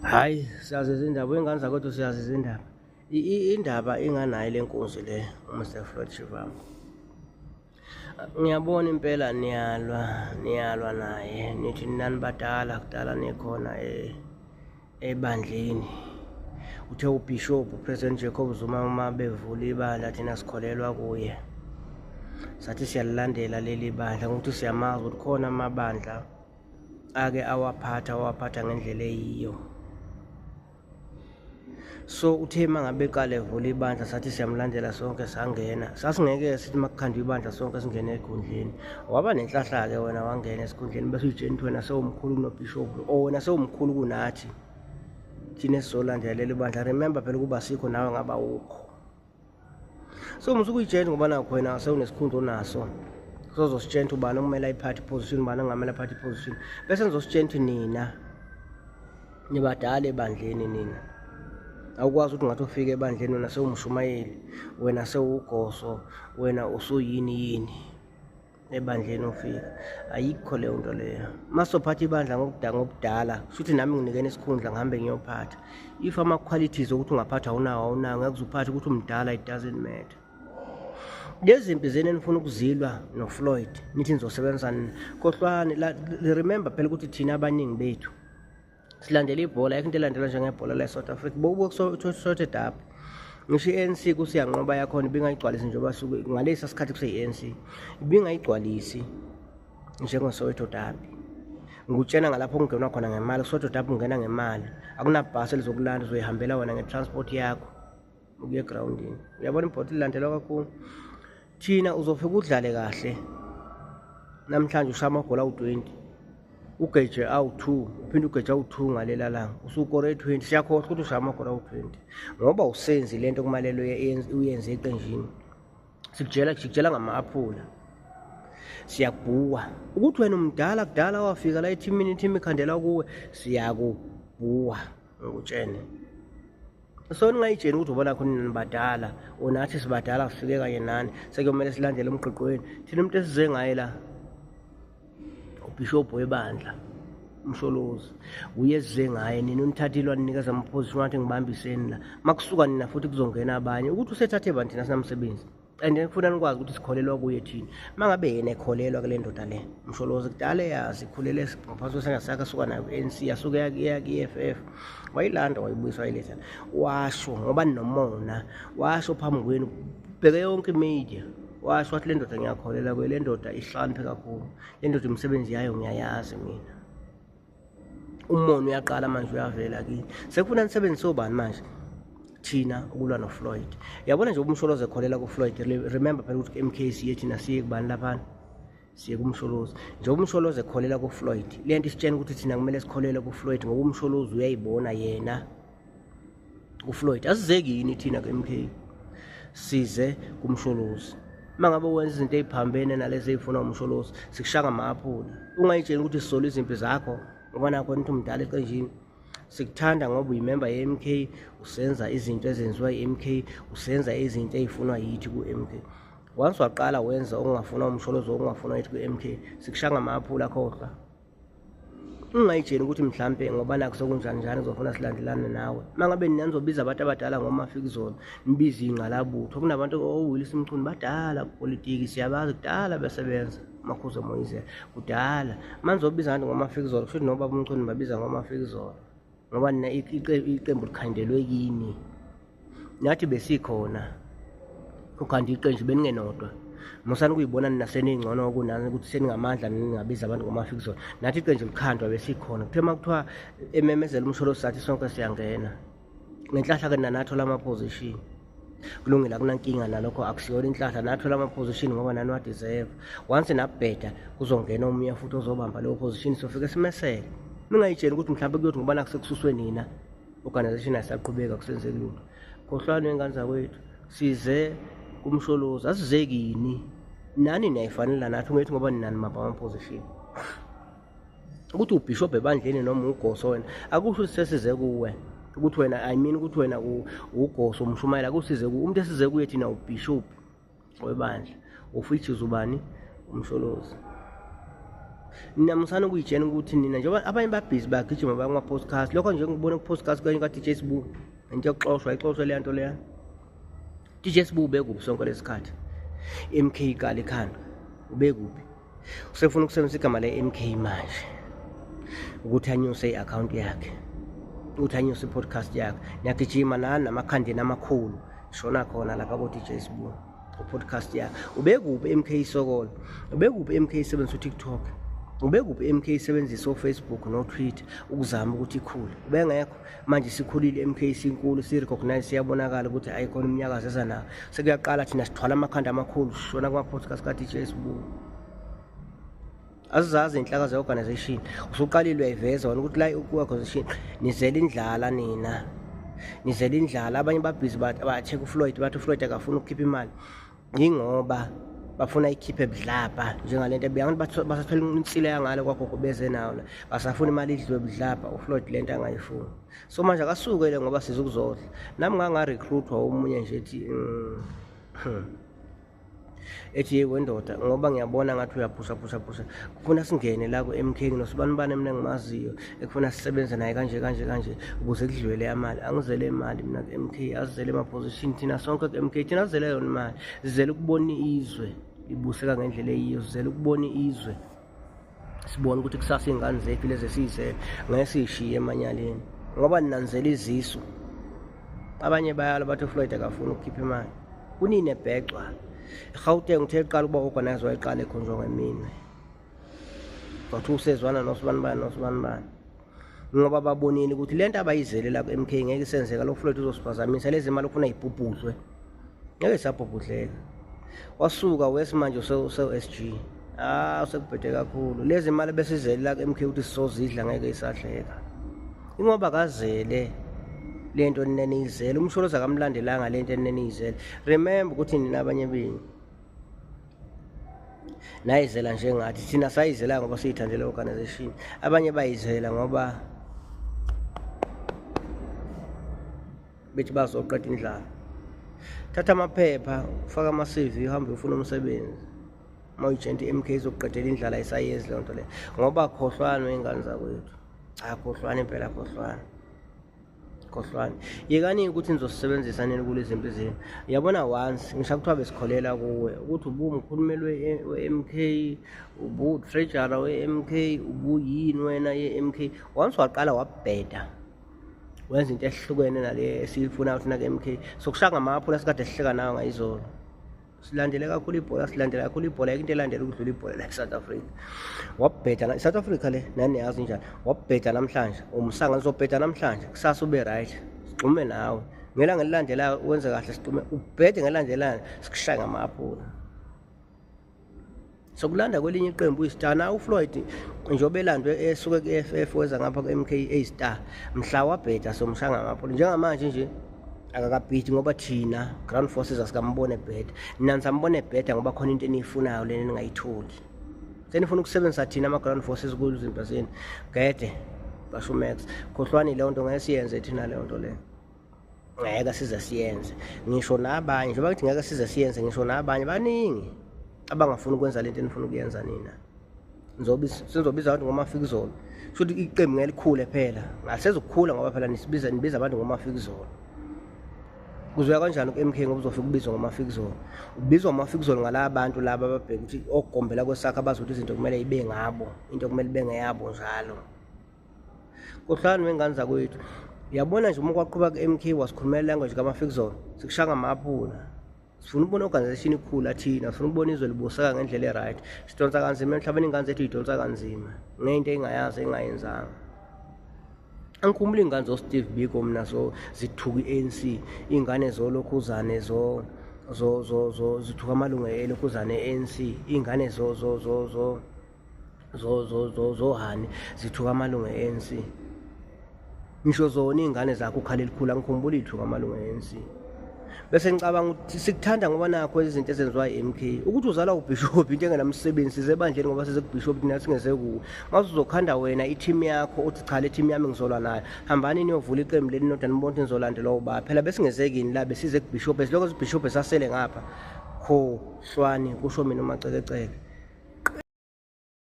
Hayi, siyazi izindaba, iy'ngane zakwethu siyazi izindaba. Indaba inganayo le nkunzi le, uMr Floyd Shivambu. Ngiyabona impela niyalwa naye, nithi nani badala, kudala nikhona ebandleni. Uthe uBhishobhu uPresident Jacob Zuma uma bevula ibandla thina sikholelwa kuye. Sathi siyalilandela leli bandla ngokuthi siyamazi ukuthi khona amabandla ake awaphatha ngendlela eyiyo. So uthe mangabe eqala evula ibandla sathi siyamlandela sonke sangena. Sasingeke sithi makukhandwa ibandla sonke singene ekhundleni. Waba nenhlahla-ke wena wangena esikhundleni bese uyitshela ukuthi wena sewumkhulu kunoBhishobhu, or wena sewumkhulu kunathi thina esizolandela leli bandla. Remember phela ukuba sikho nawe ngaba ukho. So musuke uyitshela ngoba nakho wena sewunesikhundla onaso. Sozositshela ukuthi ubani okumele ayiphathe iposition, ubani ongamele aphathe iposition. Bese nizositshela ukuthi nina nibadala ebandleni nina. Awukwazi ukuthi ngathi ufike ebandleni wena sewumshumayeli, wena sewugoso, wena usuyini ebandleni ufika. Ayikho leyo nto leyo. Masophatha ibandla ngobudala, kushuthi nami nginikene isikhundla ngihambe ngiyophatha. If ama-qualities ukuthi ungaphatha awunawo ngeke uphathe ukuthi umdala, it doesn't matter. Lezi mpi zeni enifuna ukuzilwa noFloyd, nithi nizosebenzisana. Khohlwane, remember phela ukuthi thina abaningi bethu silandela ibhola, ayikho into elandelwa njengebhola le-South Africa. Bokusorted up. Ngisho i-ANC kusiyanqoba yakhona ibingayigcwalisi njengoba suke ngalesi sikhathi kuseyi-ANC. Ibingayigcwalisi njengoSoweto Derby. Ngikutshena ngalapho kungenwa khona ngemali, uSoweto Derby ungena ngemali. Akunabhasi elizokulanda, uzoyihambela wena nge-transport yakho ukuye egrawundini. Uyabona ibhola lilandelwa kakhulu. Thina uzofika udlale kahle. Namhlanje ushaya amagoli awu-20. Ugeje awu-2, uphinde ugeje awu-2 ngalela langa. Usukore 20, siyakhohlwa ukuthi ushaya amagoli awu-20. Ngoba usenzi lento kumalelo uyenze eqenjini. Sikutshela ngama-aphula. Siyakubhuwa. Ukuthi wena umdala kudala wafika la ethimini ikhandela kuwe, siyakubhuwa ngikutshene. So ningayitsheni ukuthi ubona khona nibadala, onathi sibadala sifike kanye nani, sekuyomele silandele umgqiqweni. Thina umuntu esize ngaye la uBhishobhu webandla, uMsholozi, uye esize ngaye, nina unithathile waninikeza ama-position wathi ngibambiseni la. Makusuka nina futhi kuzongena abanye ukuthi usethathe bani thina sinamsebenzi. And ngifuna nikwazi ukuthi sikholelwa kuye thina. Mangabe yena ekholelwa kule ndoda le, uMsholozi kudala yazi ikhulele ngaphansi kwesengasaka asuka nayo ku-ANC, yasuke yaya ku-EFF. Wayilanda wayibuyisa wayiletha. Washo ngoba ninomona, washo phambi kwenu, bheke yonke imedia. Washo wathi le ndoda ngiyakholela kuye, le ndoda ihlakaniphe kakhulu, le ndoda imisebenzi yayo ngiyayazi mina. Umono uyaqala manje uyavela kini. Sekufuna nisebenzise obani manje? Thina ukulwa noFloyd. Yabona nje uMsholozi ekholela kuFloyd. Remember phela ukuthi MK siye thina siye kubani laphana? Siye kuMsholozi. Nje uMsholozi ekholela kuFloyd. Le nto isitshena ukuthi thina kumele sikholele kuFloyd ngoba uMsholozi uyayibona yena kuFloyd. Asizeki yini thina ku-MK? Size kuMsholozi. Mangabe wenza izinto eziphambene nalezi ezifuna uMsholozi, sikushaya ngama-aphula. Ungayitsheni ukuthi sisola izimpi zakho ngoba nakho nithi umdala eqenjini. Sikuthanda ngoba uyimember ye-MK, usenza izinto ezenziwa yi-MK, usenza izinto ezifunwa yithi ku-MK. Once waqala wenza okungafuna uMsholozi, okungafuna yithi ku-MK, sikushaya ngama-aphula khohlwa. Ungayitsheni ukuthi mhlampe ngoba nakho sokunjani njani uzofuna silandelane nawe. Mangabe nina nizobiza abantu abadala ngoMafikizolo, nibize ingqalabutho. Kunabantu oWillis Mchunu badala kupolitiki, siyabazi kudala besebenza. Makhuzo Moyise kudala. Manizobiza abantu ngoMafikizolo, kusho noba uMchunu babiza ngoMafikizolo. Ngoba nina iqembu likhandelwe kini. Nathi besikhona ukhanda iqembu beningenodwa. Musani kuyibona nina seningcono kunani ukuthi seningamandla ningabiza abantu ngoMafikizolo. Nathi iqembu likhandwa besikhona. Kuthe makuthiwa ememezela uMsholozi sathi sonke siyangena. Ngenhlahla-ke nanathola ama-position. Kulungile akunankinga nalokho, akusiyona inhlahla, nathola ama-position ngoba nani wadeserve. Once nabheda kuzongena omunye futhi ozobamba leyo position, sofike simesele. Ningayitsheni ukuthi mhlawumbe kuyothi ngoba nakusekususwe nina, organization ayisaqhubeka kusenzeki lutho. Khohlwane wengane zakwethu, size kuMsholozi, asizeki yini. Nani niyayifanela nathi, ungethi ngoba ninani mapha ama-position. Ukuthi uBhishobhu ebandleni noma ugoso wena, akusho ukuthi sesize kuwe. Ukuthi wena, I mean ukuthi wena ugoso umshumayela, akusize kuwe. Umuntu esize kuye thina uBhishobhu webandla. Of which is ubani? uMsholozi. Ninamusana ukuyitshena ukuthi nina njengoba abanye babhizi bagijima bakuma-podcast lokho nje ngibona ku-podcast kanye ka-DJ Sbu into yokuxoshwa ixoshwe leya nto leya. DJ Sbu ubekuphi sonke lesikhathi? MK Kali Khanda ubekuphi? Usefuna ukusebenzisa igama le-MK manje ukuthi anyuse i-account yakhe, ukuthi anyuse i-podcast yakhe. Niyagijima nani namakhandeni amakhulu shona khona lapha ko-DJ Sbu u-podcast yakhe. Ubekuphi MK Sokolo? Ubekuphi MK sebenzisa uTikTok? Ubekuphi MK sebenzisa uFacebook no-Twitter ukuzama ukuthi ikhule? Ubengekho. Manje sikhulile MK sinkulu, si-recognize, siyabonakala ukuthi ayikhona iminyakazo eza nayo. Sekuyaqala thina sithwala amakhanda amakhulu shona kuma-podcast ka-DJ Sbu. Azizazi inhlaka ze-organization usuqalile uyayiveza wona ukuthi la ku-organization nizela indlala nina, nizela indlala. Abanye babhizi ba-check uFloyd bathi uFloyd akafuna ukukhipha imali yingoba bafuna ikhiphe budlapha njengalento ebiyangathi basathola insile yangale kwagogo beze nayo la basafuna imali idliwe budlapha. uFloyd lento angayifuni, so manje akasukele ngoba sizokuzodla. Nami nganga-recruitwa omunye nje ethi yewe ndoda ngoba ngiyabona ngathi uyaphusha kufuna singene la ku-MK nosibani mina engimaziyo ekufuna sisebenze naye kanje ukuze kudliwele amali. Angizele imali mina ku-MK, azizele ema-position thina sonke ku-MK, thina azizele yona imali, zizele ukubona izwe libuseka ngendlela eyiyo, zizele ukubona izwe sibone ukuthi kusasa iy'ngane zethu lezi esiyizele ngeke siyishiye emanyaleni ngoba ninanzela izisu. Abanye bayala bathi uFloyd akafuna ukukhipha imali. Kunini ebhecwa eGauteng uthe qala ukuba organize wayiqala ekhonjwa ngemini bathi usezwana nosibani ngoba babonile ukuthi lento abayizele la ku-MK ngeke isenzeka. Lo Floyd uzosiphazamisa, lezi mali ufuna yibhubhuzwe ngeke sabhubhudleka. Wasuka wesimanje use-SG usekubhede kakhulu. Lezi mali besizele la ku-MK ukuthi sizozidla ngeke isadleka ingoba kazele lento nineniyizele. Umsholozi akamlandelanga lento nineniyizele. Remember ukuthi nina abanye benu nayizela njengathi, thina sayizela ngoba siyithandela organization. Abanye bayizela ngoba bethi bazoqeda indlala. Thatha amaphepha ufaka ama-CV uhambe ufuna umsebenzi. Uma uyitshenta i-MK izokuqedela indlala ayisayenzi leyo nto leyo ngoba khohlwane wey'ngane zakwethu. Khohlwane impela, khohlwane. Yekani ukuthi nizosebenzisa nini kule zinto zenu. Yabona once ngisho kuthiwa besikholela kuwe ukuthi ubumkhulumeli we-MK, ubu-treasurer we-MK, ubuyini wena ye-MK. Once waqala wabheda wenza into ehlukene nale esiyifunayo thina ku-MK. Sokushaya ngamaphula sikade sihleka nayo ngayizolo. Silandele kakhulu ibhola, ayikho into elandela ukudlula ibhola la e-South Africa. Wabheda i-South Africa le nani yazi njani. Wabheda namhlanje umsanga nizobheda namhlanje kusasa ube right sigxume nawe. Ngelanga elilandelayo wenze kahle sigxume, ubhede ngelandelayo sikushaya ngamaphula. Sokulanda kwelinye iqembu uyistar. Na uFloyd njengoba elandwe esuke ku-FF weza ngapha ku-MK eyistar mhla wabheda somshaya ngamaphula. Njengamanje nje akakabhidi ngoba thina Ground Forces asikambone ebheda. Nina nisambone ebheda ngoba khona into eniyifunayo lena ningayitholi. Senifuna ukusebenzisa thina ama-Ground Forces kuzinto zenu gede basho Max. Khohlwane leyo nto ngeke siyenze thina leyo nto leyo, ngeke size siyenze. Ngisho nabanye njengoba ngithi ngeke size siyenze, ngisho nabanye baningi abangafuni ukwenza lento enifuna ukuyenza nina. Sizobiza abantu ngomafikizolo shuthi iqembu ngeke likhule phela. Ngasezokukhula ngoba phela nibiza abantu ngomafikizolo. Kuzoya kanjani ku-MK ngoba uzofika ubizwa ngomafikizolo? Ubizwa ngomafikizolo ngala bantu laba ababheka ukuthi okugombela kwesakhe abazothi izinto kumele ibe ngabo, into kumele ibe ngeyabo njalo. Khohlwane wengane zakwethu. Yabona nje uma kwaqhuba ku-MK wasikhulumela language kamafikizolo sikushaya ngamaphula. Sifuna ukubona i-organization ikhula thina, sifuna ukubona izwe libuseka ngendlela e-right. Sidonsa kanzima emhlabeni, iy'ngane zethu yidonsa kanzima ngey'nto ey'ngayazi engayenzanga. Angikhumbula iy'ngane zo-Steve Biko mina zithuka i-ANC, iy'ngane zolokhuzane zithuka amalunga elokhuzane e-ANC, iy'ngane zohani zithuka amalunga e-ANC. Ngisho zona iy'ngane zakho uKhalelikhulu angikhumbula iy'thuka amalunga e-ANC. Bese ngicabanga ukuthi sikuthanda ngoba nakho izinto ezenziwa i-MK ukuthi uzala ubhishophi into engenamsebenzi size ebandleni ngoba size kubhishophi thina singeze kuwo. Mase uzokhanda wena i-team yakho uthi cha le team yami ngizolwa nayo, hambani niyovula iqembu leli nodwa nibone ukuthi nizolandelwa ubani. Phela besingezekini la besize kubhishophi, silokho ibhishophi sasele ngapha khohlwane kusho mina uMacekeceke.